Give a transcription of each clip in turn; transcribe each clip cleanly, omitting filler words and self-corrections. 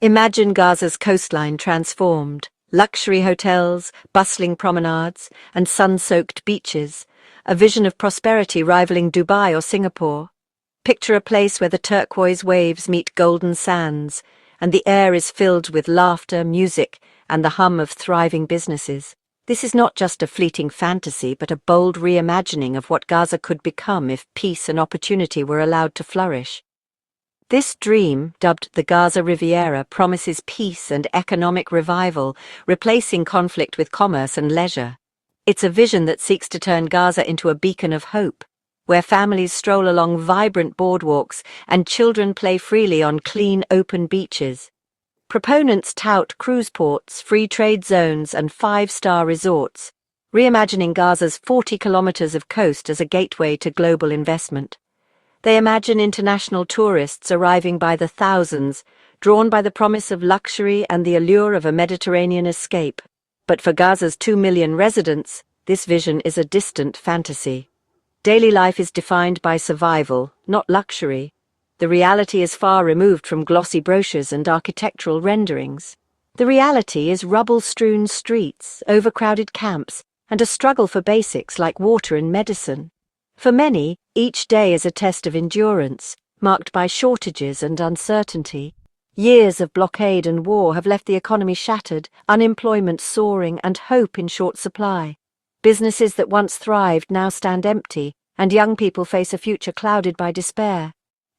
Imagine Gaza's coastline transformed, luxury hotels, bustling promenades, and sun-soaked beaches, a vision of prosperity rivaling Dubai or Singapore. Picture a place where the turquoise waves meet golden sands, and the air is filled with laughter, music, and the hum of thriving businesses. This is not just a fleeting fantasy, but a bold reimagining of what Gaza could become if peace and opportunity were allowed to flourish. This dream, dubbed the Gaza Riviera, promises peace and economic revival, replacing conflict with commerce and leisure. It's a vision that seeks to turn Gaza into a beacon of hope, where families stroll along vibrant boardwalks and children play freely on clean, open beaches. Proponents tout cruise ports, free trade zones, and five-star resorts, reimagining Gaza's 40 kilometers of coast as a gateway to global investment. They imagine international tourists arriving by the thousands, drawn by the promise of luxury and the allure of a Mediterranean escape. But for Gaza's 2 million residents, this vision is a distant fantasy. Daily life is defined by survival, not luxury. The reality is far removed from glossy brochures and architectural renderings. The reality is rubble-strewn streets, overcrowded camps, and a struggle for basics like water and medicine. For many, each day is a test of endurance, marked by shortages and uncertainty. Years of blockade and war have left the economy shattered, unemployment soaring, and hope in short supply. Businesses that once thrived now stand empty, and young people face a future clouded by despair.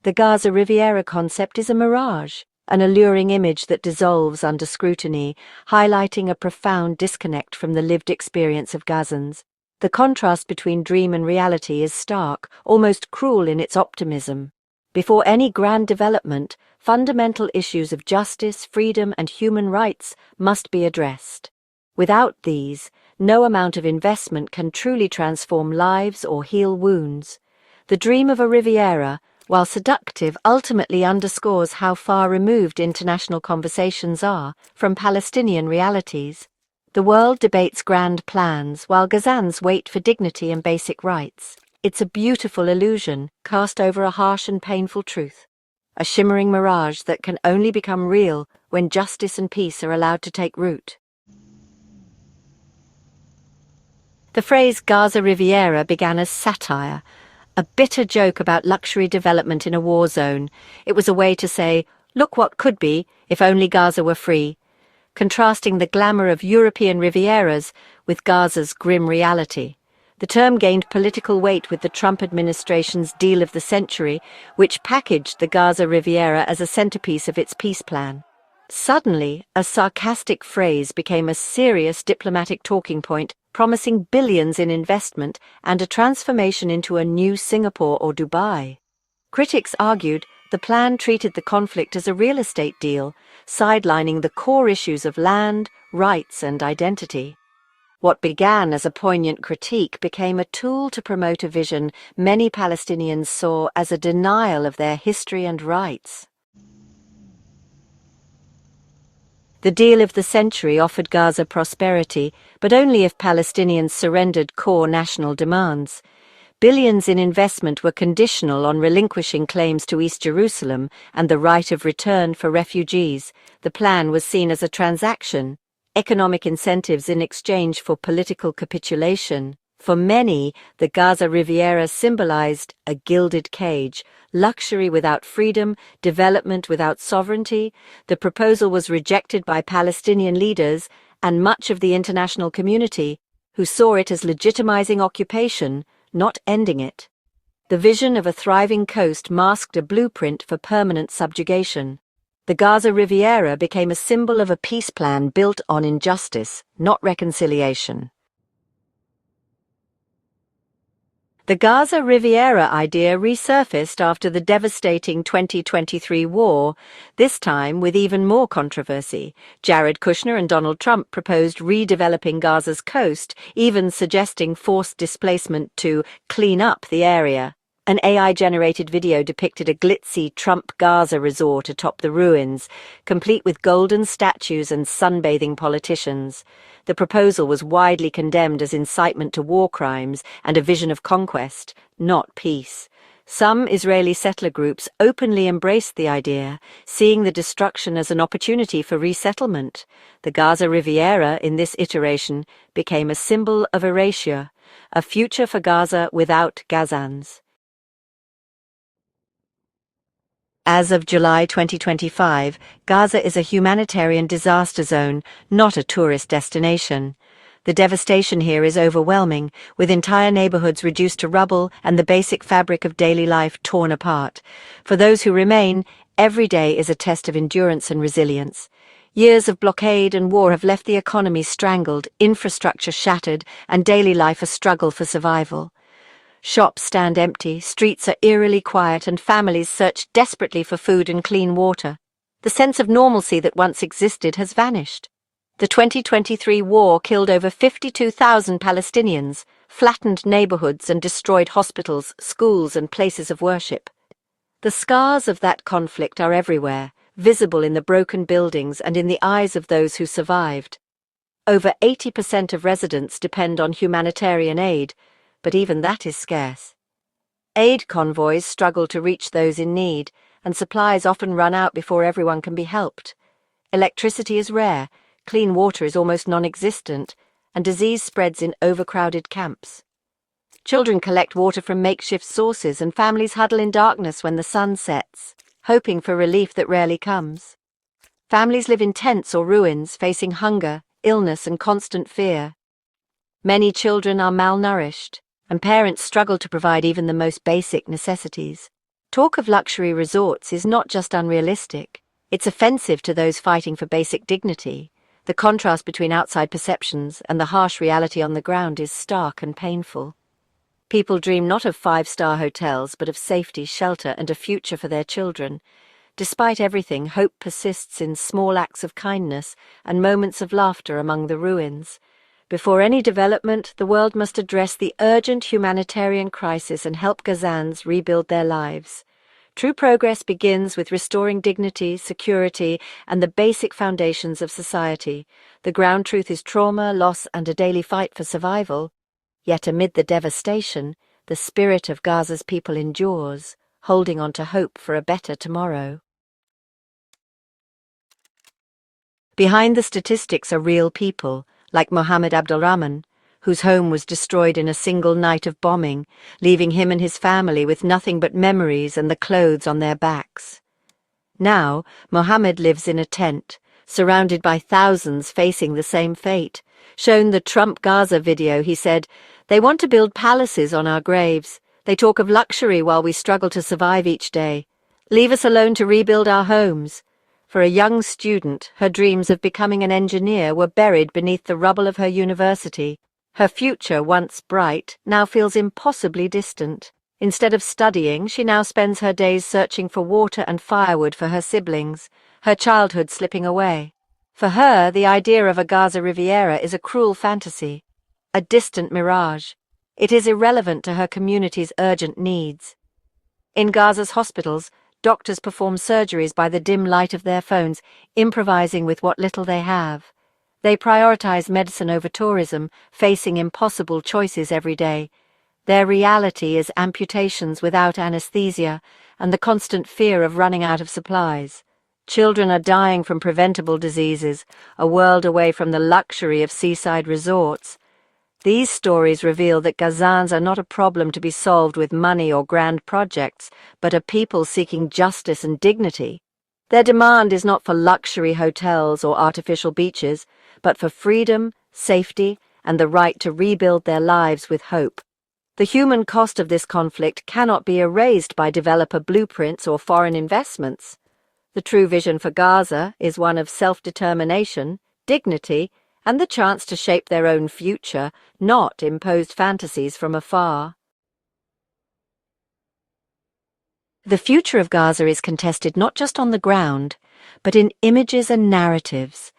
The Gaza Riviera concept is a mirage, an alluring image that dissolves under scrutiny, highlighting a profound disconnect from the lived experience of Gazans. The contrast between dream and reality is stark, almost cruel in its optimism. Before any grand development, fundamental issues of justice, freedom, and human rights must be addressed. Without these, no amount of investment can truly transform lives or heal wounds. The dream of a Riviera, while seductive, ultimately underscores how far removed international conversations are from Palestinian realities. The world debates grand plans, while Gazans wait for dignity and basic rights. It's a beautiful illusion, cast over a harsh and painful truth. A shimmering mirage that can only become real when justice and peace are allowed to take root. The phrase Gaza Riviera began as satire, a bitter joke about luxury development in a war zone. It was a way to say, look what could be if only Gaza were free, contrasting the glamour of European Rivieras with Gaza's grim reality. The term gained political weight with the Trump administration's deal of the century, which packaged the Gaza Riviera as a centerpiece of its peace plan. Suddenly, a sarcastic phrase became a serious diplomatic talking point, promising billions in investment and a transformation into a new Singapore or Dubai. Critics argued the plan treated the conflict as a real estate deal, sidelining the core issues of land, rights, and identity. What began as a poignant critique became a tool to promote a vision many Palestinians saw as a denial of their history and rights. The deal of the century offered Gaza prosperity, but only if Palestinians surrendered core national demands. Billions in investment were conditional on relinquishing claims to East Jerusalem and the right of return for refugees. The plan was seen as a transaction, economic incentives in exchange for political capitulation. For many, the Gaza Riviera symbolized a gilded cage, luxury without freedom, development without sovereignty. The proposal was rejected by Palestinian leaders and much of the international community, who saw it as legitimizing occupation, not ending it. The vision of a thriving coast masked a blueprint for permanent subjugation. The Gaza Riviera became a symbol of a peace plan built on injustice, not reconciliation. The Gaza Riviera idea resurfaced after the devastating 2023 war, this time with even more controversy. Jared Kushner and Donald Trump proposed redeveloping Gaza's coast, even suggesting forced displacement to clean up the area. An AI-generated video depicted a glitzy Trump Gaza resort atop the ruins, complete with golden statues and sunbathing politicians. The proposal was widely condemned as incitement to war crimes and a vision of conquest, not peace. Some Israeli settler groups openly embraced the idea, seeing the destruction as an opportunity for resettlement. The Gaza Riviera, in this iteration, became a symbol of erasure, a future for Gaza without Gazans. As of July 2025, Gaza is a humanitarian disaster zone, not a tourist destination. The devastation here is overwhelming, with entire neighborhoods reduced to rubble and the basic fabric of daily life torn apart. For those who remain, every day is a test of endurance and resilience. Years of blockade and war have left the economy strangled, infrastructure shattered, and daily life a struggle for survival. Shops stand empty, streets are eerily quiet, and families search desperately for food and clean water. The sense of normalcy that once existed has vanished. The 2023 war killed over 52,000 Palestinians, flattened neighborhoods and destroyed hospitals, schools and places of worship. The scars of that conflict are everywhere, visible in the broken buildings and in the eyes of those who survived. Over 80% of residents depend on humanitarian aid, but even that is scarce. Aid convoys struggle to reach those in need, and supplies often run out before everyone can be helped. Electricity is rare, clean water is almost non-existent, and disease spreads in overcrowded camps. Children collect water from makeshift sources, and families huddle in darkness when the sun sets, hoping for relief that rarely comes. Families live in tents or ruins, facing hunger, illness, and constant fear. Many children are malnourished, and parents struggle to provide even the most basic necessities. Talk of luxury resorts is not just unrealistic, it's offensive to those fighting for basic dignity. The contrast between outside perceptions and the harsh reality on the ground is stark and painful. People dream not of five-star hotels, but of safety, shelter, and a future for their children. Despite everything, hope persists in small acts of kindness and moments of laughter among the ruins. Before any development, the world must address the urgent humanitarian crisis and help Gazans rebuild their lives. True progress begins with restoring dignity, security, and the basic foundations of society. The ground truth is trauma, loss, and a daily fight for survival. Yet amid the devastation, the spirit of Gaza's people endures, holding on to hope for a better tomorrow. Behind the statistics are real people, like Mohammed Abdulrahman, whose home was destroyed in a single night of bombing, leaving him and his family with nothing but memories and the clothes on their backs. Now, Mohammed lives in a tent, surrounded by thousands facing the same fate. Shown the Trump Gaza video, he said, "They want to build palaces on our graves. They talk of luxury while we struggle to survive each day. Leave us alone to rebuild our homes." For a young student, her dreams of becoming an engineer were buried beneath the rubble of her university. Her future, once bright, now feels impossibly distant. Instead of studying, she now spends her days searching for water and firewood for her siblings, her childhood slipping away. For her, the idea of a Gaza Riviera is a cruel fantasy, a distant mirage. It is irrelevant to her community's urgent needs. In Gaza's hospitals, doctors perform surgeries by the dim light of their phones, improvising with what little they have. They prioritize medicine over tourism, facing impossible choices every day. Their reality is amputations without anesthesia and the constant fear of running out of supplies. Children are dying from preventable diseases, a world away from the luxury of seaside resorts. These stories reveal that Gazans are not a problem to be solved with money or grand projects, but a people seeking justice and dignity. Their demand is not for luxury hotels or artificial beaches, but for freedom, safety, and the right to rebuild their lives with hope. The human cost of this conflict cannot be erased by developer blueprints or foreign investments. The true vision for Gaza is one of self-determination, dignity, and the chance to shape their own future, not imposed fantasies from afar. The future of Gaza is contested not just on the ground, but in images and narratives.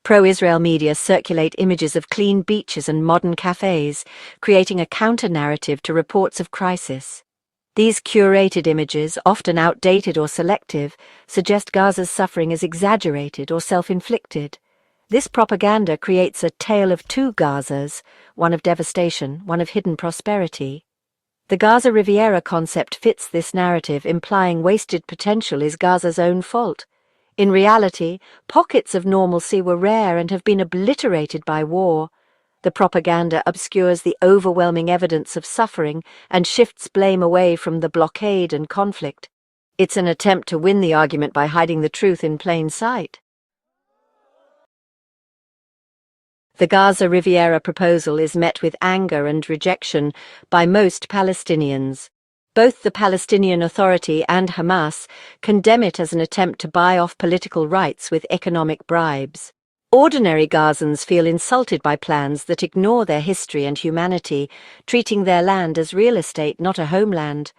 Pro-Israel media circulate images of clean beaches and modern cafes, creating a counter-narrative to reports of crisis. These curated images, often outdated or selective, suggest Gaza's suffering is exaggerated or self-inflicted. This propaganda creates a tale of two Gazas, one of devastation, one of hidden prosperity. The Gaza Riviera concept fits this narrative, implying wasted potential is Gaza's own fault. In reality, pockets of normalcy were rare and have been obliterated by war. The propaganda obscures the overwhelming evidence of suffering and shifts blame away from the blockade and conflict. It's an attempt to win the argument by hiding the truth in plain sight. The Gaza Riviera proposal is met with anger and rejection by most Palestinians. Both the Palestinian Authority and Hamas condemn it as an attempt to buy off political rights with economic bribes. Ordinary Gazans feel insulted by plans that ignore their history and humanity, treating their land as real estate, not a homeland.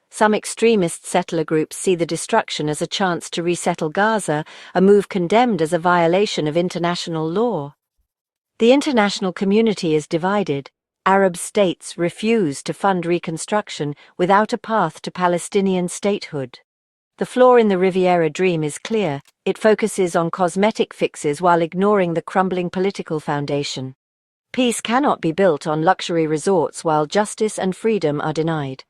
Some extremist settler groups see the destruction as a chance to resettle Gaza, a move condemned as a violation of international law. The international community is divided. Arab states refuse to fund reconstruction without a path to Palestinian statehood. The flaw in the Riviera dream is clear. It focuses on cosmetic fixes while ignoring the crumbling political foundation. Peace cannot be built on luxury resorts while justice and freedom are denied.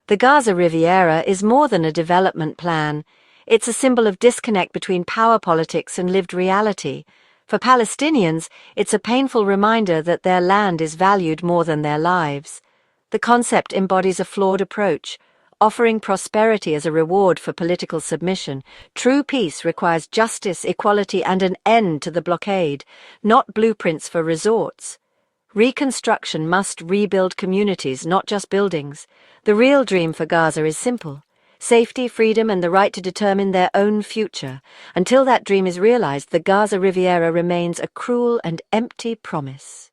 The Gaza Riviera is more than a development plan. It's a symbol of disconnect between power politics and lived reality. For Palestinians, it's a painful reminder that their land is valued more than their lives. The concept embodies a flawed approach, offering prosperity as a reward for political submission. True peace requires justice, equality, and an end to the blockade, not blueprints for resorts. Reconstruction must rebuild communities, not just buildings. The real dream for Gaza is simple: safety, freedom, and the right to determine their own future. Until that dream is realized, the Gaza Riviera remains a cruel and empty promise.